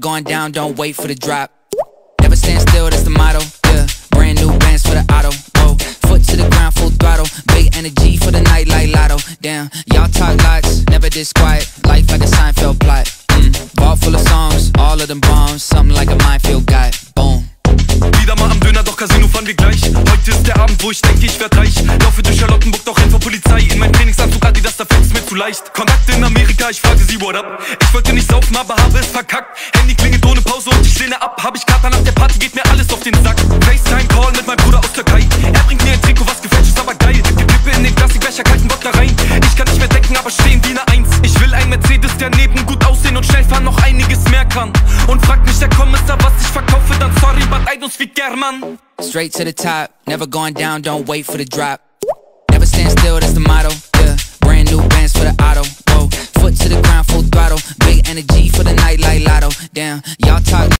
Going down, don't wait for the drop. Never stand still, that's the motto. Yeah, brand new bands for the auto. Whoa, foot to the ground, full throttle. Big energy for the night like lotto. Damn, y'all talk lots, never this quiet. Life like a Seinfeld plot. Vault full of songs, all of them bombs. Something like a minefield guy. Boom. Wieder mal am Döner, doch Casino fahren wir gleich. Heute ist der Abend, wo ich denke, ich werd reich. Laufe durch Charlottenburg, doch renn vor Polizei. In meinem Trainingsanzug Adidas, da fällt's mir zu leicht. Kontakte in Amerika, ich frage sie, what up? Ich wollte nicht saufen, aber habe es verkackt. Handy klingelt ohne Pause und ich lehne ab. Hab ich Kater nach der Party, geht mir alles auf den Sack. FaceTime-Call mit meinem Bruder aus Türkei. Er bringt mir ein Trikot, was gefälscht ist, aber geil. Die Kippe in den Plastikbecher, kalten Bock da rein. Ich kann nicht mehr denken, aber stehen wie eine Eins. Ich will ein Mercedes, der neben gut aussehen und schnell fahren noch einiges mehr kann. Und fragt mich der Kommissar, was ich verkaufe, dann sorry, but I don't speak German. Straight to the top, never going down, don't wait for the drop. Never stand still, that's the motto. Yeah, brand new bands for the auto. Whoa, foot to the ground, full throttle. Big energy for the night like lotto. Damn, y'all talk